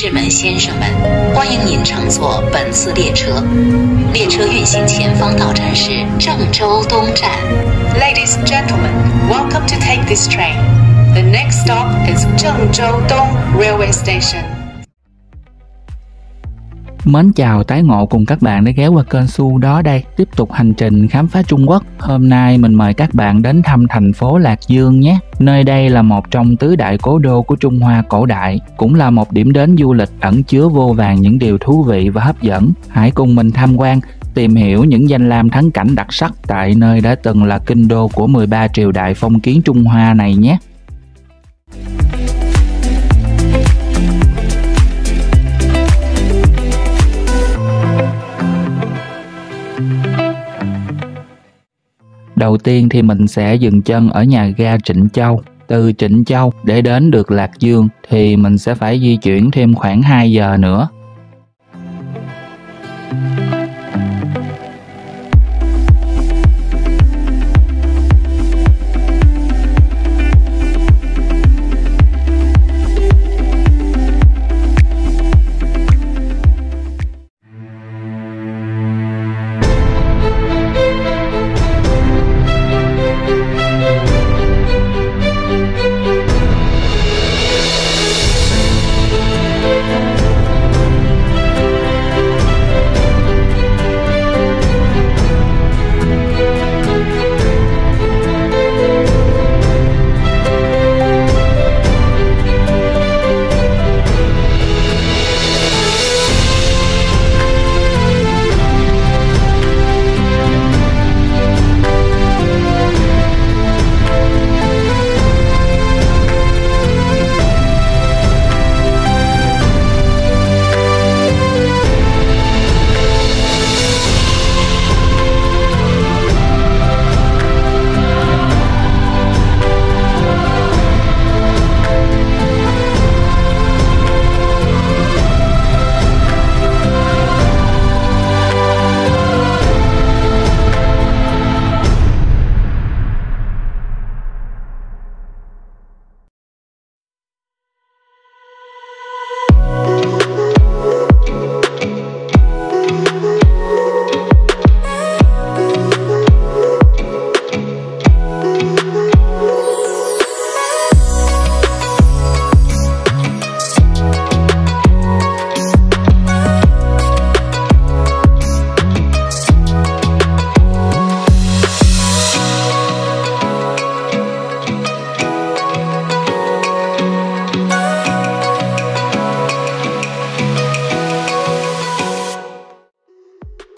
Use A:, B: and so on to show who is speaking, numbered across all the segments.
A: 士们、先生们，欢迎您乘坐本次列车。列车运行前方到站是郑州东站。Ladies and gentlemen, welcome to take this train. The next stop is 郑州东 Railway Station.
B: Mến chào tái ngộ cùng các bạn đã ghé qua kênh Su Đó đây, tiếp tục hành trình khám phá Trung Quốc. Hôm nay mình mời các bạn đến thăm thành phố Lạc Dương nhé. Nơi đây là một trong tứ đại cố đô của Trung Hoa cổ đại, cũng là một điểm đến du lịch ẩn chứa vô vàn những điều thú vị và hấp dẫn. Hãy cùng mình tham quan, tìm hiểu những danh lam thắng cảnh đặc sắc tại nơi đã từng là kinh đô của 13 triều đại phong kiến Trung Hoa này nhé. Đầu tiên thì mình sẽ dừng chân ở nhà ga Trịnh Châu. Từ Trịnh Châu để đến được Lạc Dương thì mình sẽ phải di chuyển thêm khoảng 2 giờ nữa.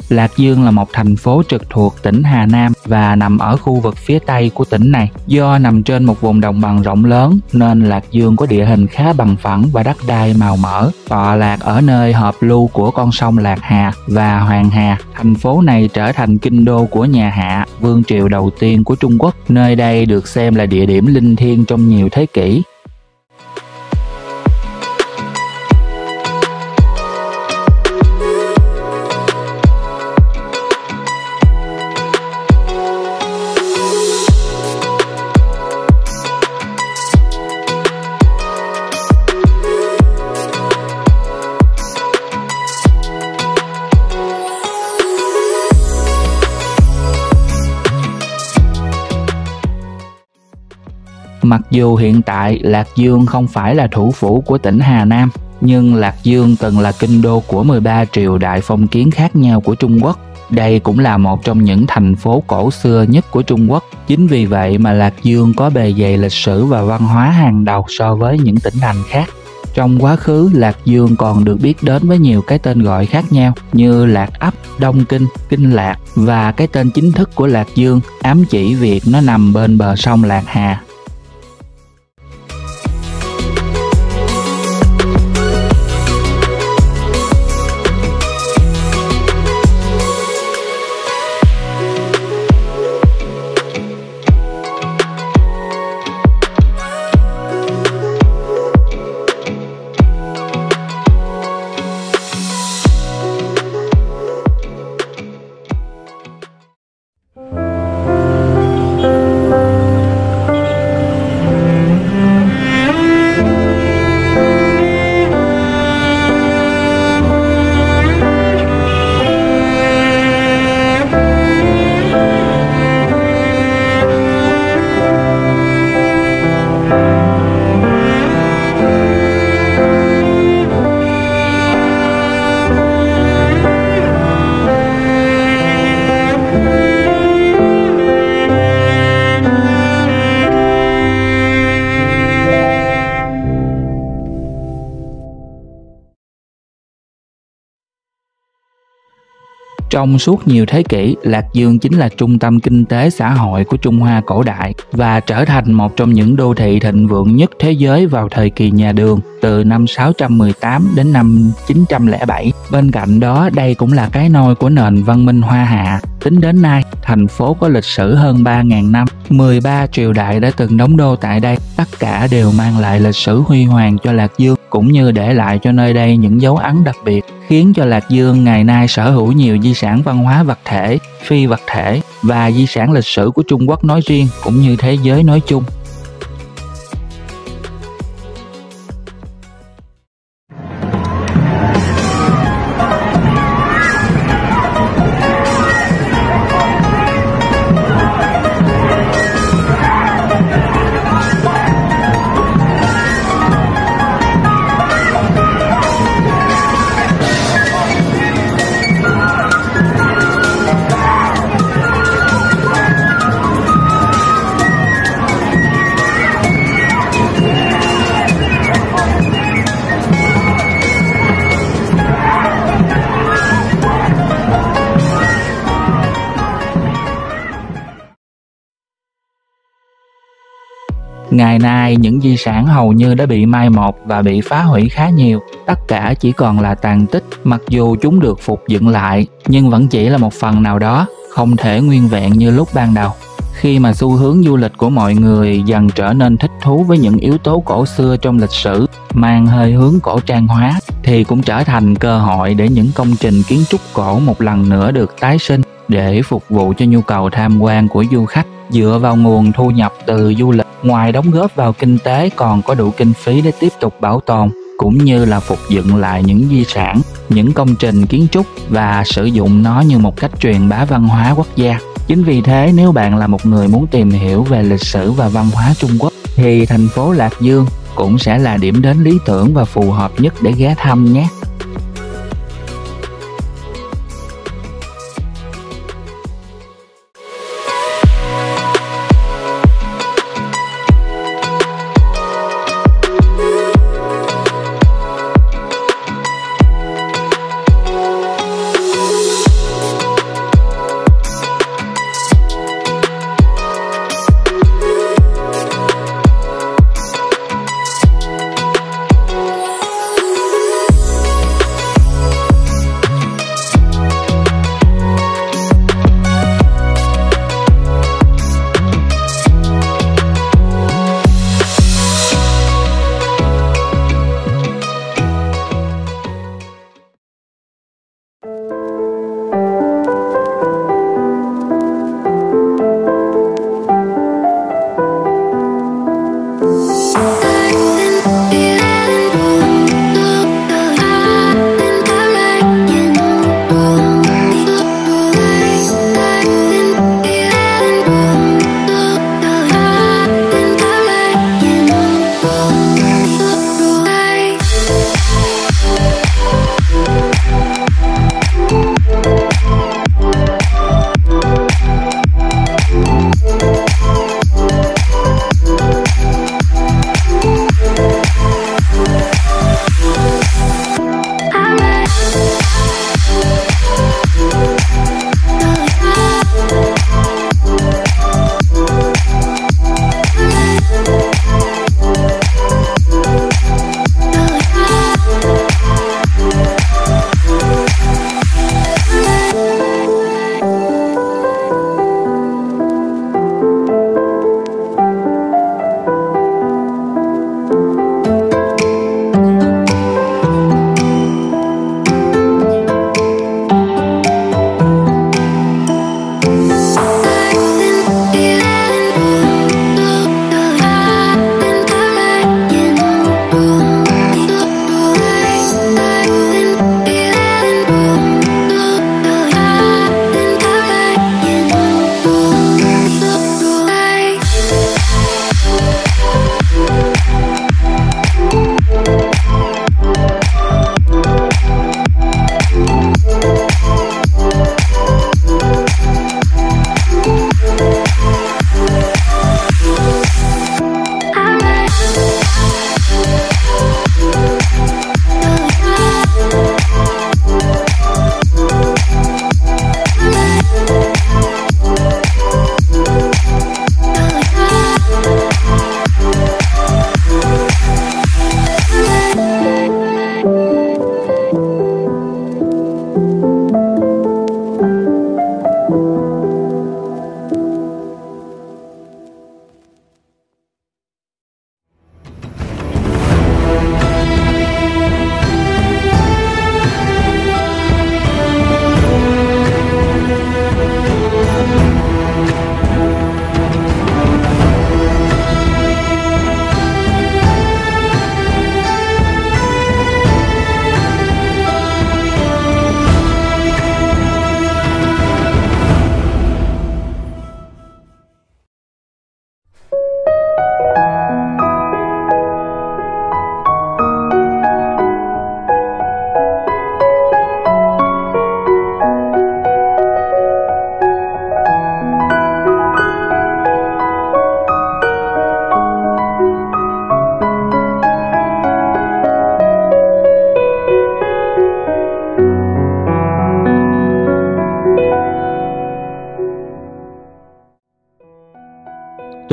B: Lạc Dương là một thành phố trực thuộc tỉnh Hà Nam và nằm ở khu vực phía tây của tỉnh này. Do nằm trên một vùng đồng bằng rộng lớn nên Lạc Dương có địa hình khá bằng phẳng và đất đai màu mỡ. Tọa lạc ở nơi hợp lưu của con sông Lạc Hà và Hoàng Hà, thành phố này trở thành kinh đô của nhà Hạ, vương triều đầu tiên của Trung Quốc. Nơi đây được xem là địa điểm linh thiêng trong nhiều thế kỷ. Mặc dù hiện tại Lạc Dương không phải là thủ phủ của tỉnh Hà Nam, nhưng Lạc Dương từng là kinh đô của 13 triều đại phong kiến khác nhau của Trung Quốc. Đây cũng là một trong những thành phố cổ xưa nhất của Trung Quốc. Chính vì vậy mà Lạc Dương có bề dày lịch sử và văn hóa hàng đầu so với những tỉnh thành khác. Trong quá khứ, Lạc Dương còn được biết đến với nhiều cái tên gọi khác nhau như Lạc Ấp, Đông Kinh, Kinh Lạc và cái tên chính thức của Lạc Dương ám chỉ việc nó nằm bên bờ sông Lạc Hà. Trong suốt nhiều thế kỷ, Lạc Dương chính là trung tâm kinh tế xã hội của Trung Hoa cổ đại và trở thành một trong những đô thị thịnh vượng nhất thế giới vào thời kỳ nhà Đường, từ năm 618 đến năm 907. Bên cạnh đó, đây cũng là cái nôi của nền văn minh Hoa Hạ. Tính đến nay, thành phố có lịch sử hơn 3.000 năm, 13 triều đại đã từng đóng đô tại đây. Tất cả đều mang lại lịch sử huy hoàng cho Lạc Dương, cũng như để lại cho nơi đây những dấu ấn đặc biệt, khiến cho Lạc Dương ngày nay sở hữu nhiều di sản văn hóa vật thể, phi vật thể và di sản lịch sử của Trung Quốc nói riêng cũng như thế giới nói chung. Ngày nay, những di sản hầu như đã bị mai một và bị phá hủy khá nhiều. Tất cả chỉ còn là tàn tích, mặc dù chúng được phục dựng lại, nhưng vẫn chỉ là một phần nào đó, không thể nguyên vẹn như lúc ban đầu. Khi mà xu hướng du lịch của mọi người dần trở nên thích thú với những yếu tố cổ xưa trong lịch sử, mang hơi hướng cổ trang hóa, thì cũng trở thành cơ hội để những công trình kiến trúc cổ một lần nữa được tái sinh để phục vụ cho nhu cầu tham quan của du khách. Dựa vào nguồn thu nhập từ du lịch, ngoài đóng góp vào kinh tế còn có đủ kinh phí để tiếp tục bảo tồn, cũng như là phục dựng lại những di sản, những công trình kiến trúc và sử dụng nó như một cách truyền bá văn hóa quốc gia. Chính vì thế, nếu bạn là một người muốn tìm hiểu về lịch sử và văn hóa Trung Quốc, thì thành phố Lạc Dương cũng sẽ là điểm đến lý tưởng và phù hợp nhất để ghé thăm nhé.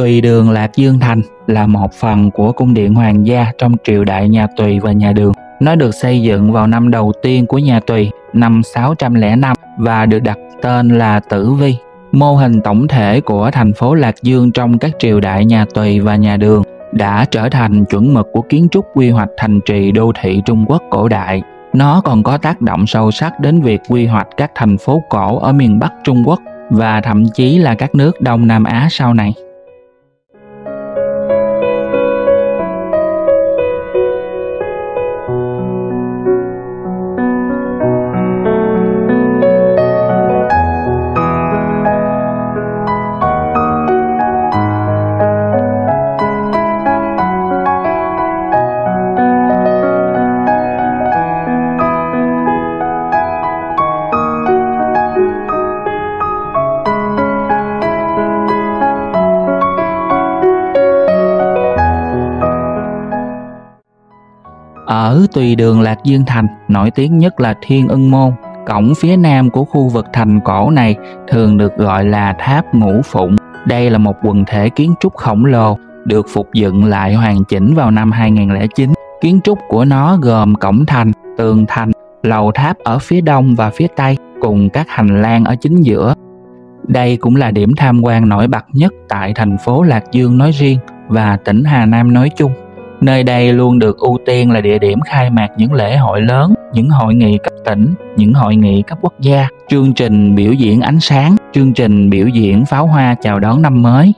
B: Tùy đường Lạc Dương Thành là một phần của cung điện hoàng gia trong triều đại nhà Tùy và nhà Đường. Nó được xây dựng vào năm đầu tiên của nhà Tùy, năm 605 và được đặt tên là Tử Vi. Mô hình tổng thể của thành phố Lạc Dương trong các triều đại nhà Tùy và nhà Đường đã trở thành chuẩn mực của kiến trúc quy hoạch thành trì đô thị Trung Quốc cổ đại. Nó còn có tác động sâu sắc đến việc quy hoạch các thành phố cổ ở miền Bắc Trung Quốc và thậm chí là các nước Đông Nam Á sau này. Ở Tùy đường Lạc Dương Thành, nổi tiếng nhất là Thiên Ưng Môn. Cổng phía nam của khu vực thành cổ này thường được gọi là Tháp Ngũ Phụng. Đây là một quần thể kiến trúc khổng lồ, được phục dựng lại hoàn chỉnh vào năm 2009. Kiến trúc của nó gồm cổng thành, tường thành, lầu tháp ở phía đông và phía tây, cùng các hành lang ở chính giữa. Đây cũng là điểm tham quan nổi bật nhất tại thành phố Lạc Dương nói riêng và tỉnh Hà Nam nói chung. Nơi đây luôn được ưu tiên là địa điểm khai mạc những lễ hội lớn, những hội nghị cấp tỉnh, những hội nghị cấp quốc gia, chương trình biểu diễn ánh sáng, chương trình biểu diễn pháo hoa chào đón năm mới.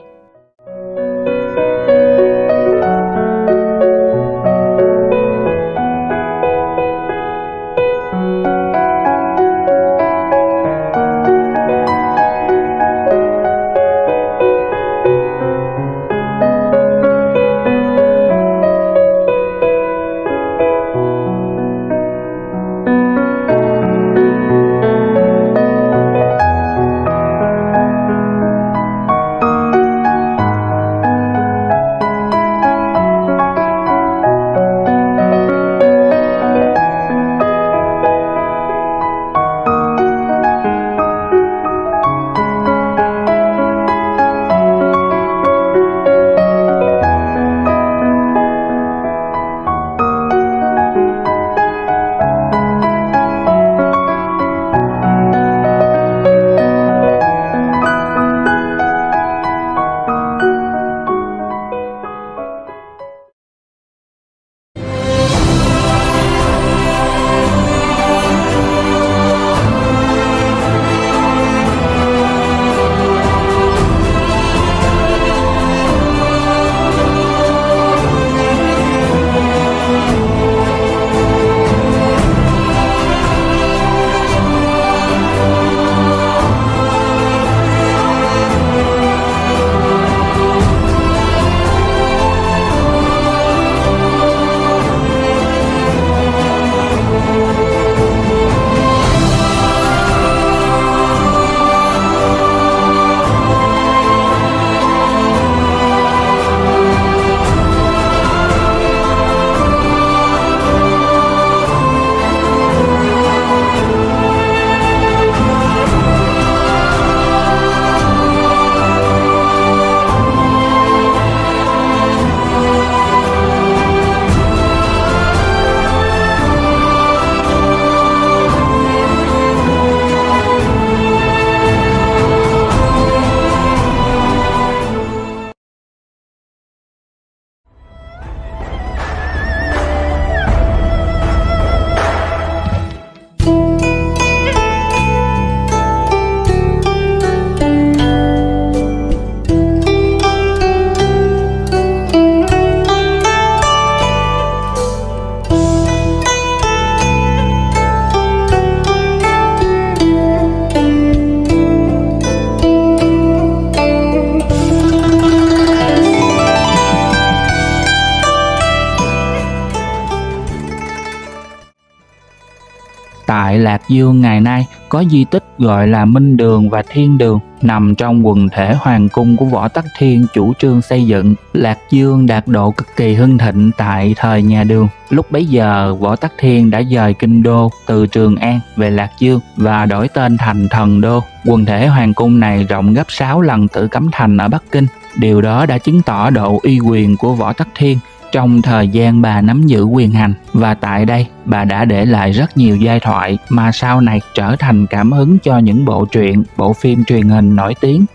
B: Tại Lạc Dương ngày nay có di tích gọi là Minh Đường và Thiên Đường nằm trong quần thể hoàng cung của Võ Tắc Thiên chủ trương xây dựng. Lạc Dương đạt độ cực kỳ hưng thịnh tại thời nhà Đường. Lúc bấy giờ Võ Tắc Thiên đã dời kinh đô từ Trường An về Lạc Dương và đổi tên thành Thần Đô. Quần thể hoàng cung này rộng gấp 6 lần Tử Cấm Thành ở Bắc Kinh. Điều đó đã chứng tỏ độ uy quyền của Võ Tắc Thiên trong thời gian bà nắm giữ quyền hành, và tại đây bà đã để lại rất nhiều giai thoại mà sau này trở thành cảm hứng cho những bộ truyện, bộ phim truyền hình nổi tiếng.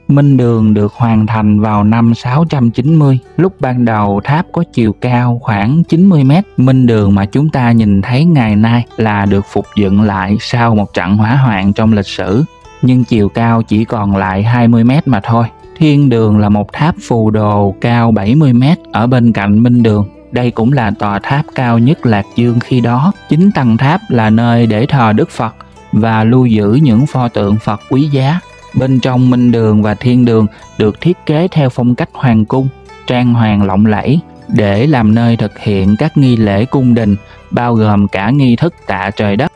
B: Minh Đường được hoàn thành vào năm 690. Lúc ban đầu tháp có chiều cao khoảng 90 m. Minh Đường mà chúng ta nhìn thấy ngày nay là được phục dựng lại sau một trận hỏa hoạn trong lịch sử, nhưng chiều cao chỉ còn lại 20 m mà thôi. Thiên Đường là một tháp phù đồ cao 70 m ở bên cạnh Minh Đường. Đây cũng là tòa tháp cao nhất Lạc Dương khi đó. Chính tầng tháp là nơi để thờ Đức Phật và lưu giữ những pho tượng Phật quý giá. Bên trong Minh Đường và Thiên Đường được thiết kế theo phong cách hoàng cung, trang hoàng lộng lẫy để làm nơi thực hiện các nghi lễ cung đình, bao gồm cả nghi thức tạ trời đất.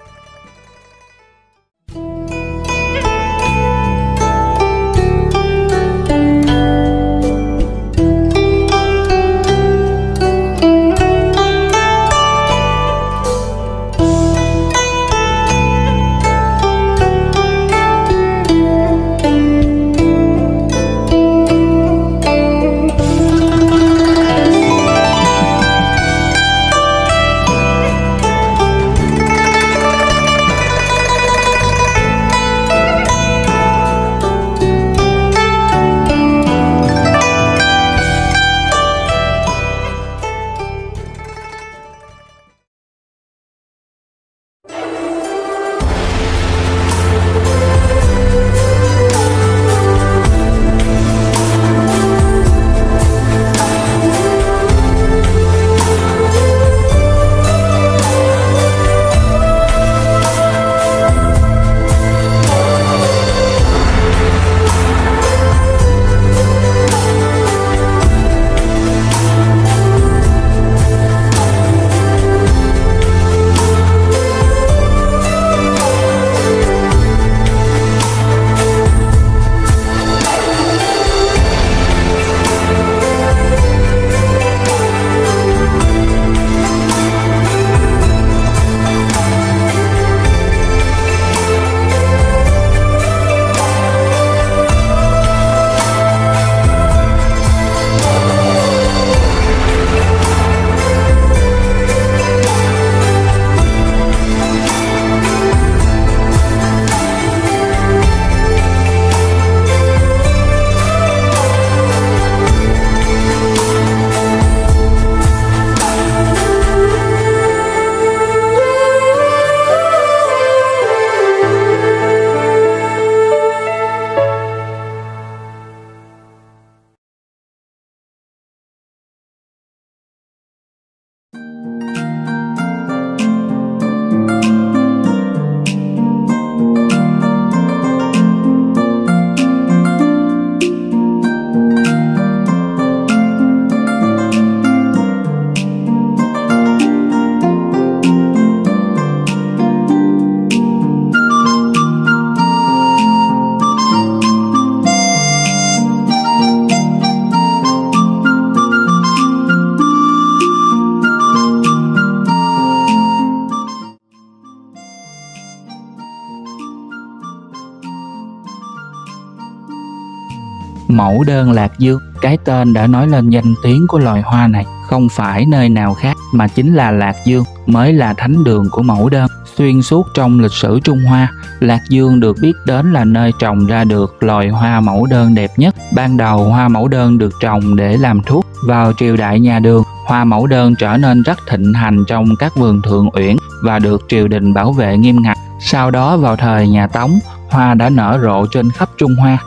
B: Mẫu đơn Lạc Dương, cái tên đã nói lên danh tiếng của loài hoa này. Không phải nơi nào khác mà chính là Lạc Dương mới là thánh đường của mẫu đơn. Xuyên suốt trong lịch sử Trung Hoa, Lạc Dương được biết đến là nơi trồng ra được loài hoa mẫu đơn đẹp nhất. Ban đầu hoa mẫu đơn được trồng để làm thuốc. Vào triều đại nhà Đường, hoa mẫu đơn trở nên rất thịnh hành trong các vườn thượng uyển và được triều đình bảo vệ nghiêm ngặt. Sau đó vào thời nhà Tống, hoa đã nở rộ trên khắp Trung Hoa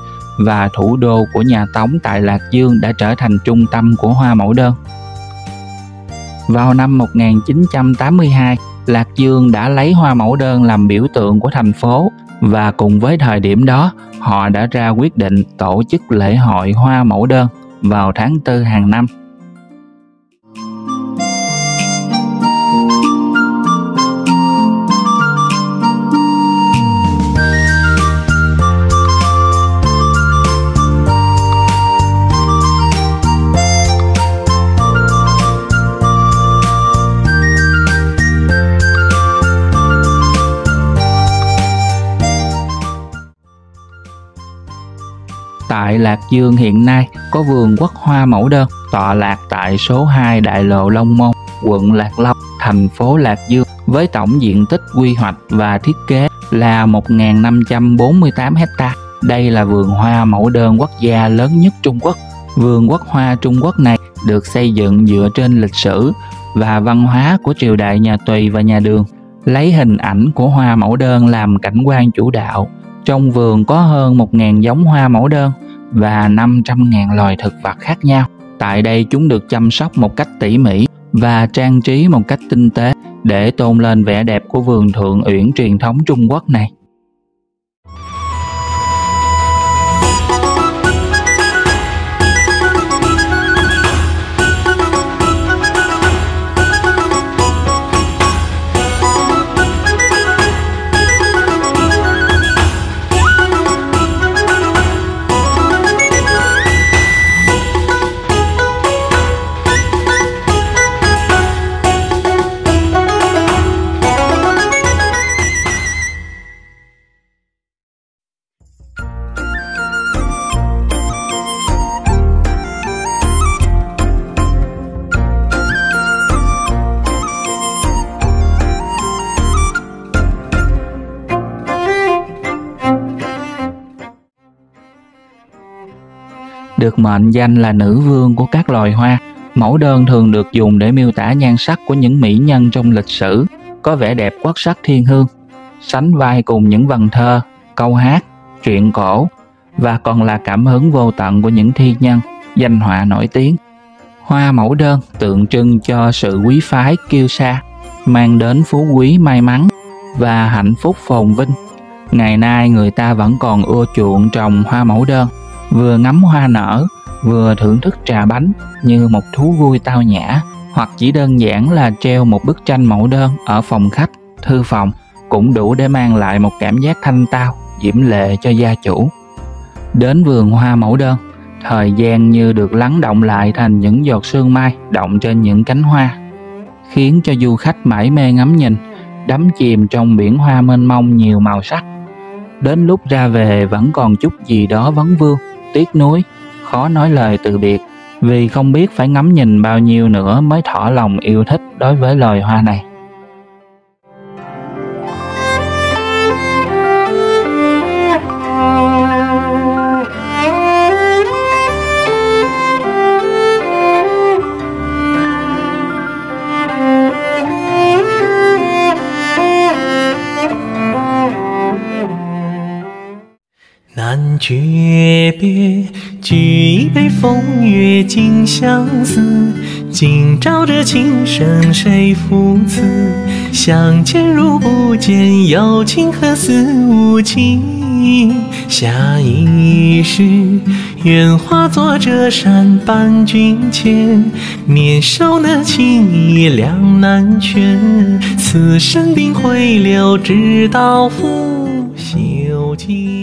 B: và thủ đô của nhà Tống tại Lạc Dương đã trở thành trung tâm của hoa mẫu đơn. Vào năm 1982, Lạc Dương đã lấy hoa mẫu đơn làm biểu tượng của thành phố và cùng với thời điểm đó, họ đã ra quyết định tổ chức lễ hội hoa mẫu đơn vào tháng 4 hàng năm. Tại Lạc Dương hiện nay có vườn Quốc Hoa Mẫu Đơn tọa lạc tại số 2 Đại lộ Long Môn, quận Lạc Long, thành phố Lạc Dương, với tổng diện tích quy hoạch và thiết kế là 1.548 ha. Đây là vườn hoa mẫu đơn quốc gia lớn nhất Trung Quốc. Vườn Quốc Hoa Trung Quốc này được xây dựng dựa trên lịch sử và văn hóa của triều đại nhà Tùy và nhà Đường, lấy hình ảnh của hoa mẫu đơn làm cảnh quan chủ đạo. Trong vườn có hơn 1.000 giống hoa mẫu đơn và 500.000 loài thực vật khác nhau. Tại đây chúng được chăm sóc một cách tỉ mỉ và trang trí một cách tinh tế để tôn lên vẻ đẹp của vườn Thượng Uyển truyền thống Trung Quốc này. Được mệnh danh là nữ vương của các loài hoa, mẫu đơn thường được dùng để miêu tả nhan sắc của những mỹ nhân trong lịch sử, có vẻ đẹp quốc sắc thiên hương, sánh vai cùng những vần thơ, câu hát, truyện cổ, và còn là cảm hứng vô tận của những thi nhân, danh họa nổi tiếng. Hoa mẫu đơn tượng trưng cho sự quý phái kiêu sa, mang đến phú quý may mắn và hạnh phúc phồn vinh. Ngày nay người ta vẫn còn ưa chuộng trồng hoa mẫu đơn, vừa ngắm hoa nở, vừa thưởng thức trà bánh như một thú vui tao nhã, hoặc chỉ đơn giản là treo một bức tranh mẫu đơn ở phòng khách, thư phòng cũng đủ để mang lại một cảm giác thanh tao, diễm lệ cho gia chủ. Đến vườn hoa mẫu đơn, thời gian như được lắng động lại thành những giọt sương mai động trên những cánh hoa, khiến cho du khách mải mê ngắm nhìn, đắm chìm trong biển hoa mênh mông nhiều màu sắc. Đến lúc ra về vẫn còn chút gì đó vấn vương, tiếc nuối, khó nói lời từ biệt, vì không biết phải ngắm nhìn bao nhiêu nữa mới thỏa lòng yêu thích đối với loài hoa này.
C: 南诀别，举一杯风月尽相思。今朝这情深谁负此？相见如不见，有情何似无情？下一世，愿化作这山伴君前，年少那情意两难全。此生定会留，直到腐朽尽。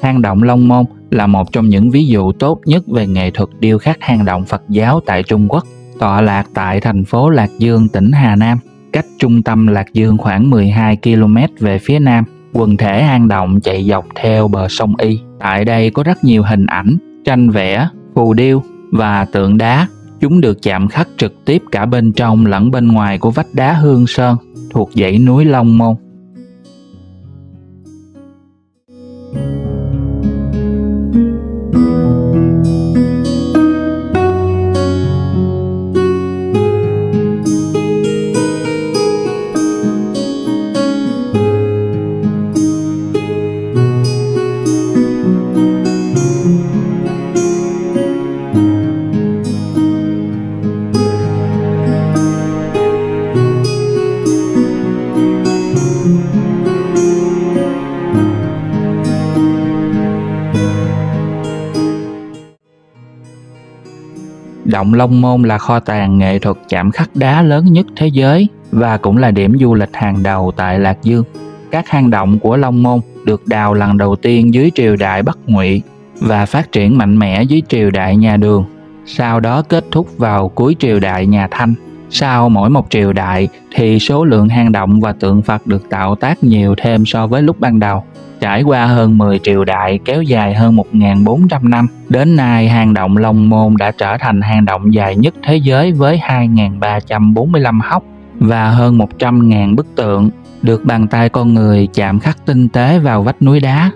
B: Hang động Long Môn là một trong những ví dụ tốt nhất về nghệ thuật điêu khắc hang động Phật giáo tại Trung Quốc, tọa lạc tại thành phố Lạc Dương, tỉnh Hà Nam, cách trung tâm Lạc Dương khoảng 12 km về phía nam. Quần thể hang động chạy dọc theo bờ sông Y. Tại đây có rất nhiều hình ảnh, tranh vẽ, phù điêu và tượng đá. Chúng được chạm khắc trực tiếp cả bên trong lẫn bên ngoài của vách đá Hương Sơn thuộc dãy núi Long Môn. Động Long Môn là kho tàng nghệ thuật chạm khắc đá lớn nhất thế giới và cũng là điểm du lịch hàng đầu tại Lạc Dương. Các hang động của Long Môn được đào lần đầu tiên dưới triều đại Bắc Ngụy và phát triển mạnh mẽ dưới triều đại nhà Đường, sau đó kết thúc vào cuối triều đại nhà Thanh. Sau mỗi một triều đại thì số lượng hang động và tượng Phật được tạo tác nhiều thêm so với lúc ban đầu. Trải qua hơn 10 triều đại kéo dài hơn 1.400 năm, đến nay hang động Long Môn đã trở thành hang động dài nhất thế giới với 2.345 hốc và hơn 100.000 bức tượng được bàn tay con người chạm khắc tinh tế vào vách núi đá.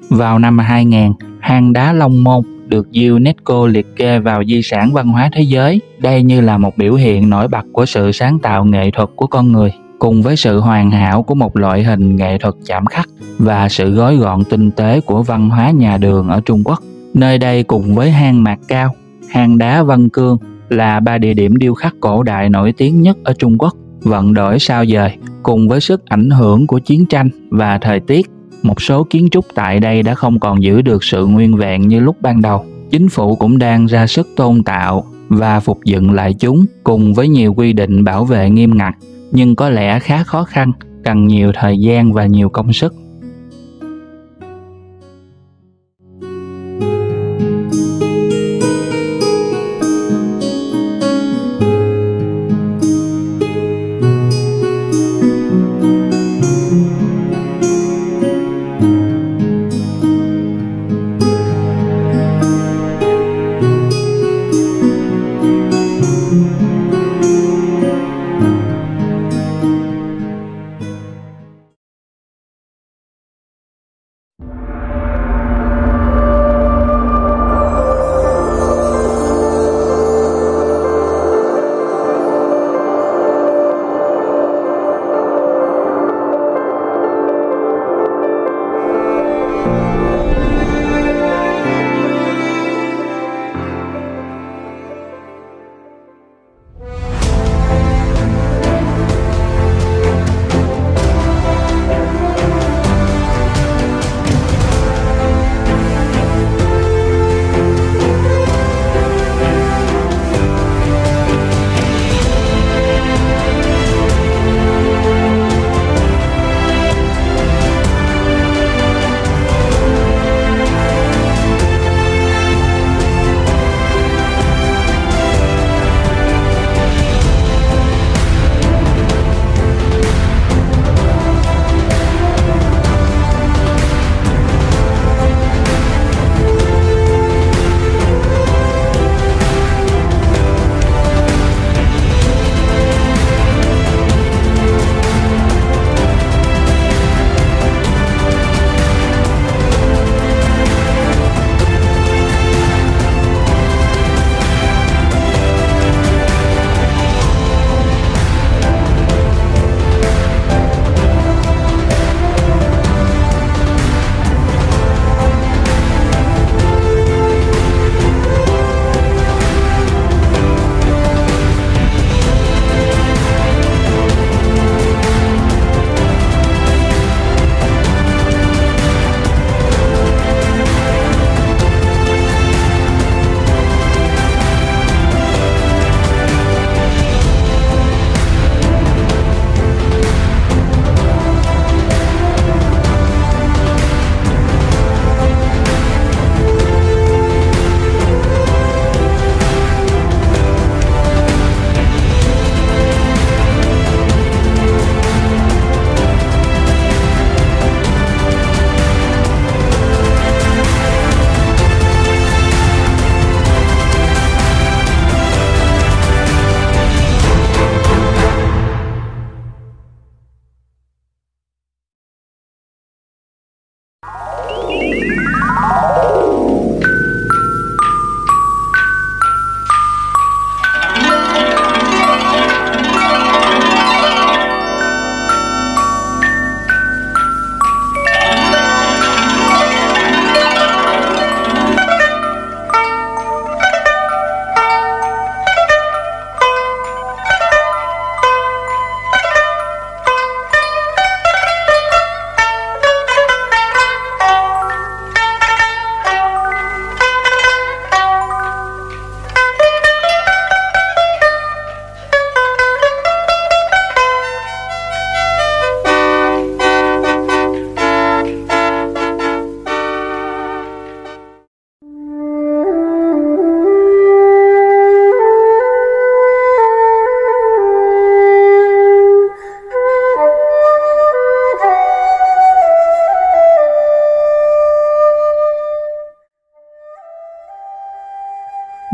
B: Vào năm 2000, hang đá Long Môn được UNESCO liệt kê vào di sản văn hóa thế giới. Đây như là một biểu hiện nổi bật của sự sáng tạo nghệ thuật của con người, cùng với sự hoàn hảo của một loại hình nghệ thuật chạm khắc và sự gói gọn tinh tế của văn hóa nhà Đường ở Trung Quốc. Nơi đây cùng với hang Mạc Cao, hang đá Vân Cương là 3 địa điểm điêu khắc cổ đại nổi tiếng nhất ở Trung Quốc. Vận đổi sao dời cùng với sức ảnh hưởng của chiến tranh và thời tiết, một số kiến trúc tại đây đã không còn giữ được sự nguyên vẹn như lúc ban đầu. Chính phủ cũng đang ra sức tôn tạo và phục dựng lại chúng cùng với nhiều quy định bảo vệ nghiêm ngặt, nhưng có lẽ khá khó khăn, cần nhiều thời gian và nhiều công sức.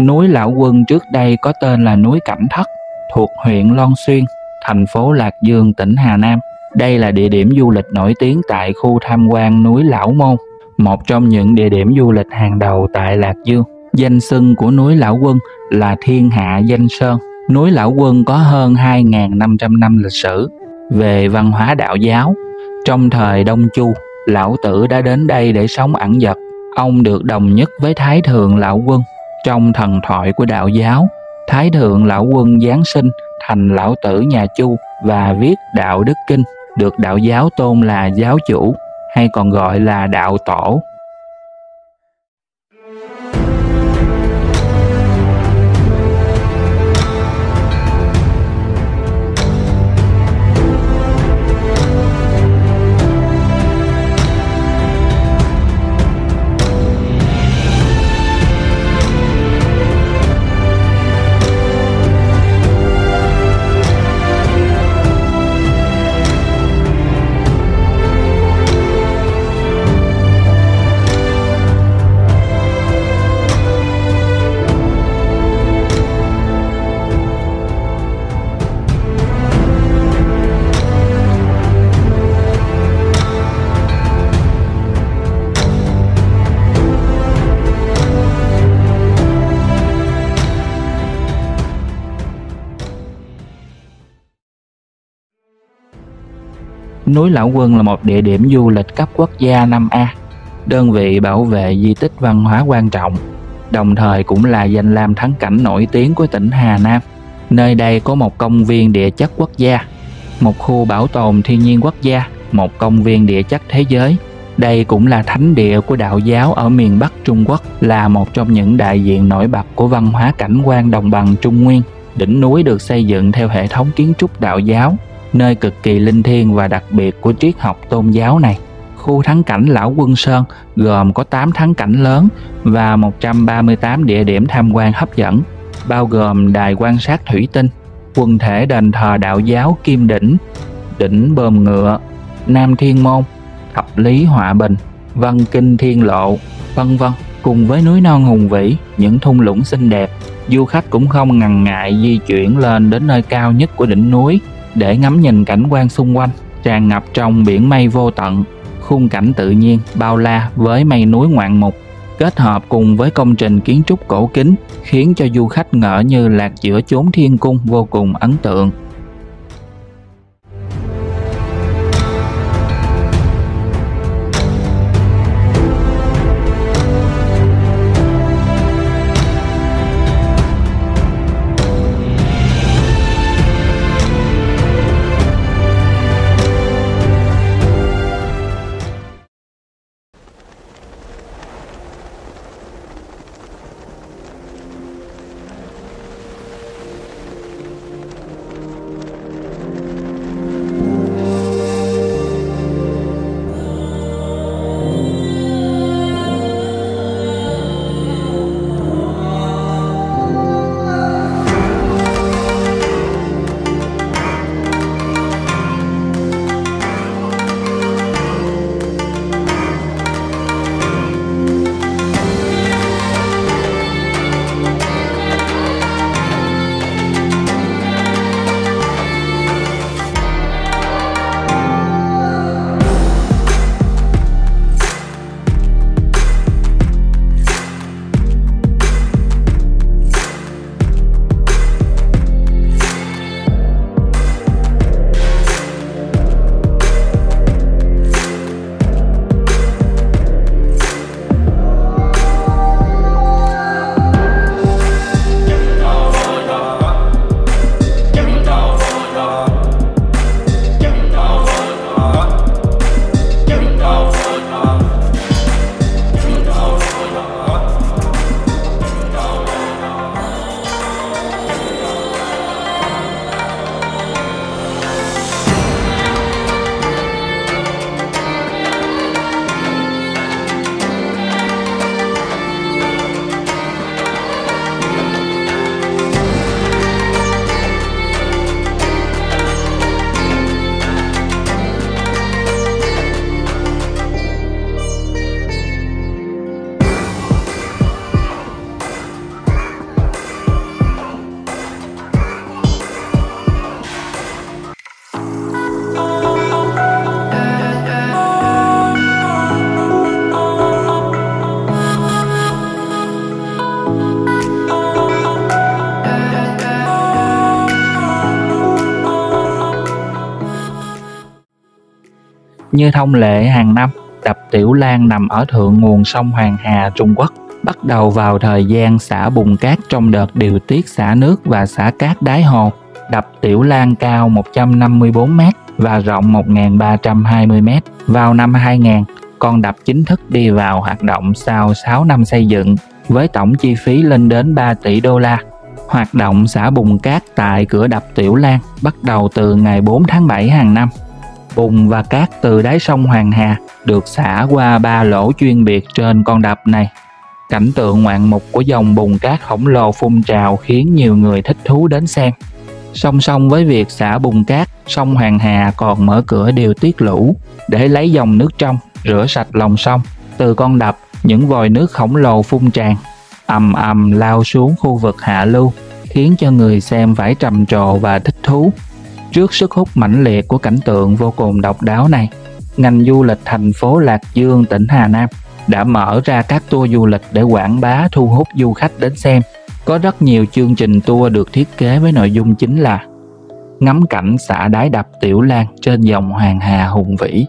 B: Núi Lão Quân trước đây có tên là núi Cảnh Thất, thuộc huyện Loan Xuyên, thành phố Lạc Dương, tỉnh Hà Nam. Đây là địa điểm du lịch nổi tiếng tại khu tham quan núi Lão Môn, một trong những địa điểm du lịch hàng đầu tại Lạc Dương. Danh xưng của núi Lão Quân là Thiên Hạ Danh Sơn. Núi Lão Quân có hơn 2.500 năm lịch sử. Về văn hóa đạo giáo, trong thời Đông Chu, Lão Tử đã đến đây để sống ẩn dật. Ông được đồng nhất với Thái Thượng Lão Quân. Trong thần thoại của đạo giáo, Thái Thượng Lão Quân giáng sinh thành Lão Tử nhà Chu và viết Đạo Đức Kinh, được đạo giáo tôn là giáo chủ, hay còn gọi là đạo tổ. Núi Lão Quân là một địa điểm du lịch cấp quốc gia 5A, đơn vị bảo vệ di tích văn hóa quan trọng, đồng thời cũng là danh lam thắng cảnh nổi tiếng của tỉnh Hà Nam. Nơi đây có một công viên địa chất quốc gia, một khu bảo tồn thiên nhiên quốc gia, một công viên địa chất thế giới. Đây cũng là thánh địa của đạo giáo ở miền Bắc Trung Quốc, là một trong những đại diện nổi bật của văn hóa cảnh quan đồng bằng Trung Nguyên. Đỉnh núi được xây dựng theo hệ thống kiến trúc đạo giáo, nơi cực kỳ linh thiêng và đặc biệt của triết học tôn giáo này. Khu thắng cảnh Lão Quân Sơn gồm có 8 thắng cảnh lớn và 138 địa điểm tham quan hấp dẫn, bao gồm đài quan sát thủy tinh, quần thể đền thờ đạo giáo Kim Đỉnh, đỉnh Bờm Ngựa, Nam Thiên Môn, Thập Lý Họa Bình, Vân Kinh Thiên Lộ, vân vân. Cùng với núi non hùng vĩ, những thung lũng xinh đẹp, du khách cũng không ngần ngại di chuyển lên đến nơi cao nhất của đỉnh núi để ngắm nhìn cảnh quan xung quanh, tràn ngập trong biển mây vô tận. Khung cảnh tự nhiên bao la với mây núi ngoạn mục, kết hợp cùng với công trình kiến trúc cổ kính, khiến cho du khách ngỡ như lạc giữa chốn thiên cung vô cùng ấn tượng. Như thông lệ hàng năm, đập Tiểu Lang nằm ở thượng nguồn sông Hoàng Hà, Trung Quốc. Bắt đầu vào thời gian xả bùn cát trong đợt điều tiết xả nước và xả cát đáy hồ. Đập Tiểu Lang cao 154 m và rộng 1.320 m. Vào năm 2000, con đập chính thức đi vào hoạt động sau 6 năm xây dựng, với tổng chi phí lên đến 3 tỷ đô la. Hoạt động xả bùn cát tại cửa đập Tiểu Lang bắt đầu từ ngày 4 tháng 7 hàng năm. Bùn và cát từ đáy sông Hoàng Hà được xả qua 3 lỗ chuyên biệt trên con đập này. Cảnh tượng ngoạn mục của dòng bùn cát khổng lồ phun trào khiến nhiều người thích thú đến xem. Song song với việc xả bùn cát, sông Hoàng Hà còn mở cửa điều tiết lũ để lấy dòng nước trong, rửa sạch lòng sông. Từ con đập, những vòi nước khổng lồ phun tràn, ầm ầm lao xuống khu vực hạ lưu, khiến cho người xem phải trầm trồ và thích thú. Trước sức hút mãnh liệt của cảnh tượng vô cùng độc đáo này, ngành du lịch thành phố Lạc Dương, tỉnh Hà Nam đã mở ra các tour du lịch để quảng bá thu hút du khách đến xem. Có rất nhiều chương trình tour được thiết kế với nội dung chính là ngắm cảnh xả đáy đập Tiểu Lang trên dòng Hoàng Hà hùng vĩ.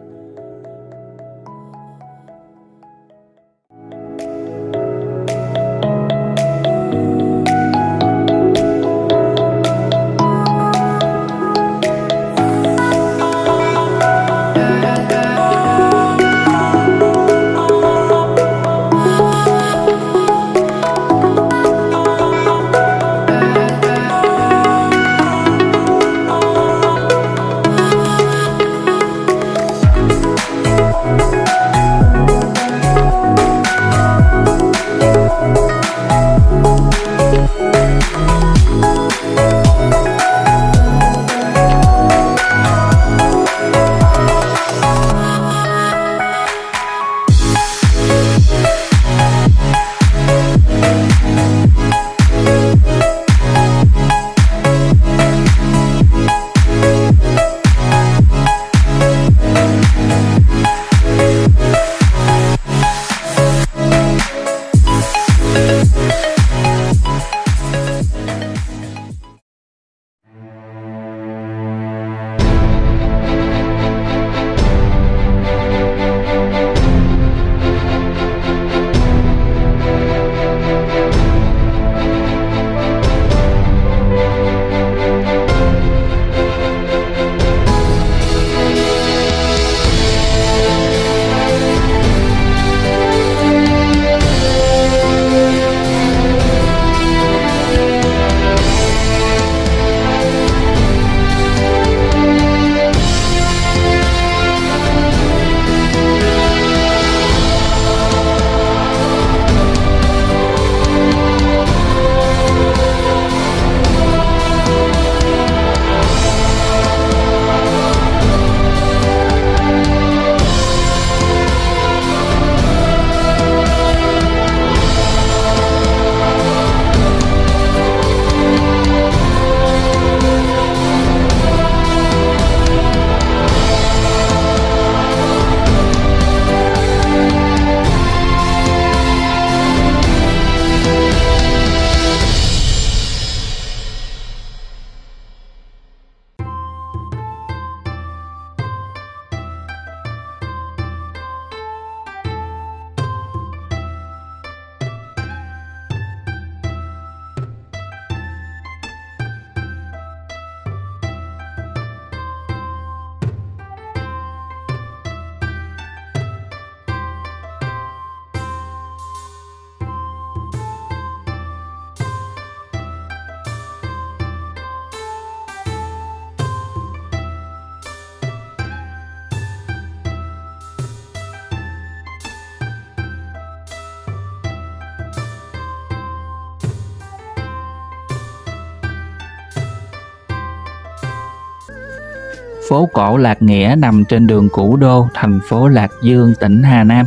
B: Phố cổ Lạc Nghĩa nằm trên đường Củ Đô, thành phố Lạc Dương, tỉnh Hà Nam.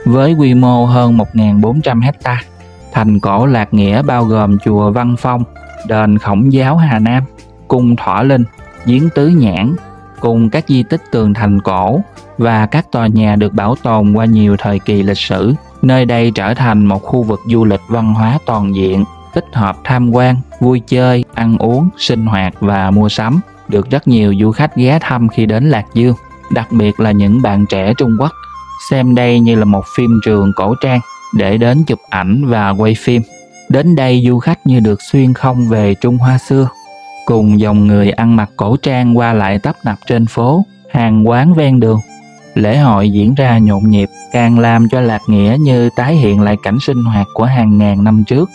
B: Với quy mô hơn 1.400 ha, thành cổ Lạc Nghĩa bao gồm chùa Văn Phong, đền Khổng Giáo Hà Nam, cung Thỏa Linh, giếng Tứ Nhãn, cùng các di tích tường thành cổ và các tòa nhà được bảo tồn qua nhiều thời kỳ lịch sử. Nơi đây trở thành một khu vực du lịch văn hóa toàn diện, tích hợp tham quan, vui chơi, ăn uống, sinh hoạt và mua sắm, được rất nhiều du khách ghé thăm khi đến Lạc Dương. đặc biệt là những bạn trẻ Trung Quốc, xem đây như là một phim trường cổ trang để đến chụp ảnh và quay phim. Đến đây du khách như được xuyên không về Trung Hoa xưa, cùng dòng người ăn mặc cổ trang qua lại tấp nập trên phố, hàng quán ven đường. Lễ hội diễn ra nhộn nhịp, càng làm cho Lạc Nghĩa như tái hiện lại cảnh sinh hoạt của hàng ngàn năm trước.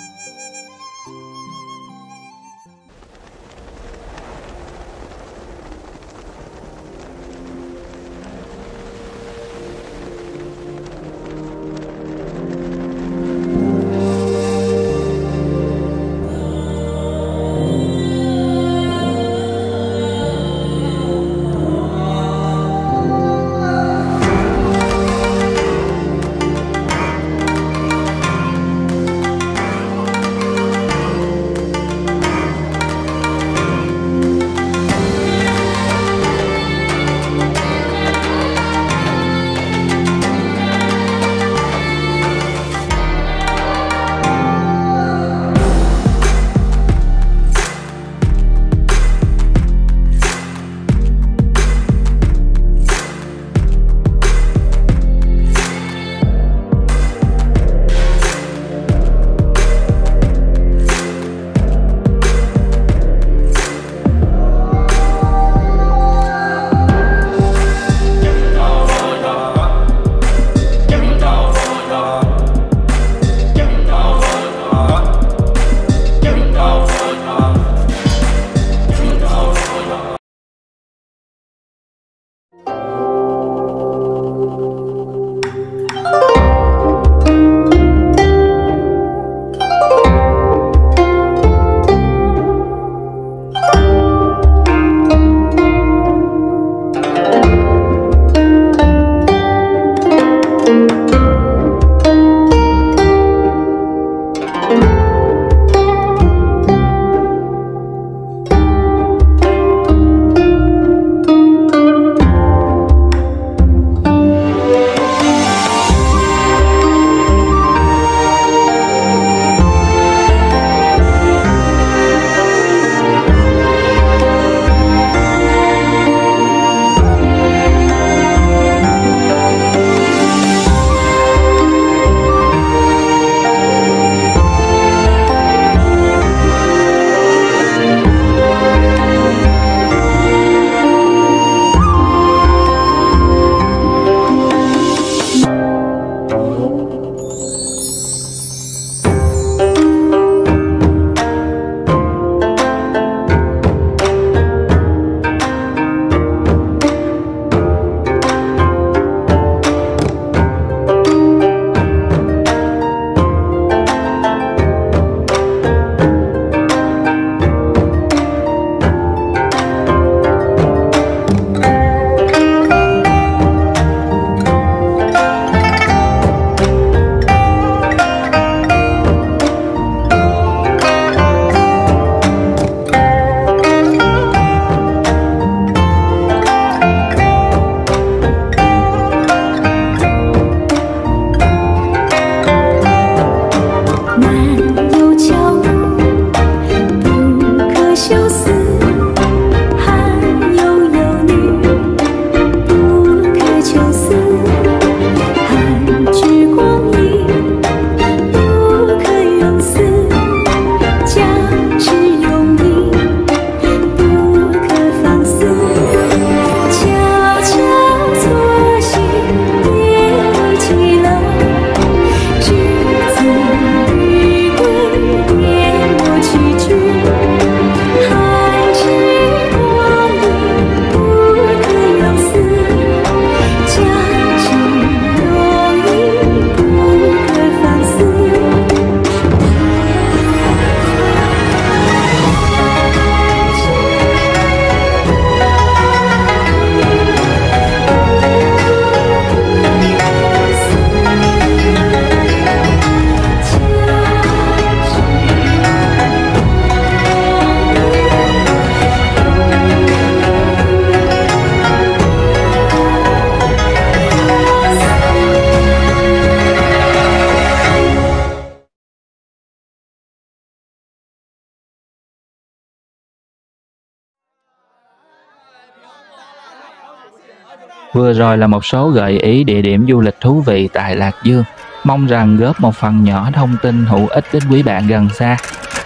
B: Vừa rồi là một số gợi ý địa điểm du lịch thú vị tại Lạc Dương. Mong rằng góp một phần nhỏ thông tin hữu ích đến quý bạn gần xa.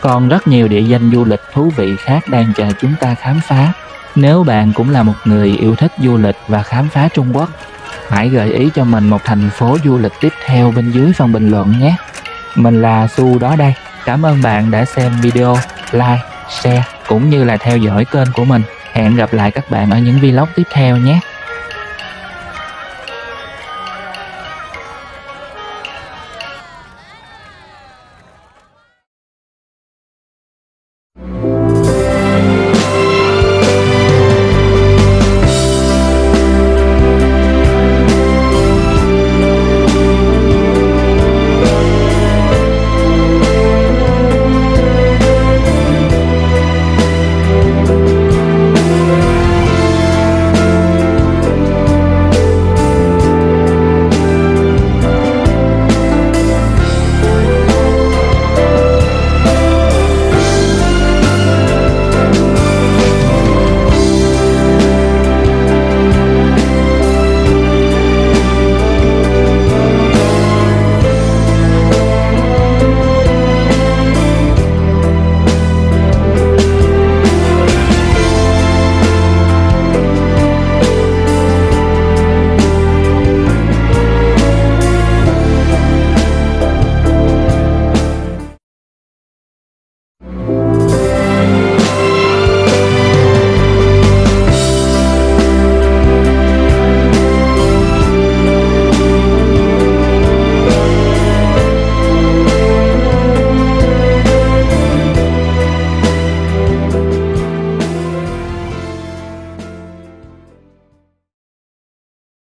B: Còn rất nhiều địa danh du lịch thú vị khác đang chờ chúng ta khám phá. Nếu bạn cũng là một người yêu thích du lịch và khám phá Trung Quốc, hãy gợi ý cho mình một thành phố du lịch tiếp theo bên dưới phần bình luận nhé. Mình là Su đó đây. Cảm ơn bạn đã xem video, like, share cũng như là theo dõi kênh của mình. Hẹn gặp lại các bạn ở những vlog tiếp theo nhé.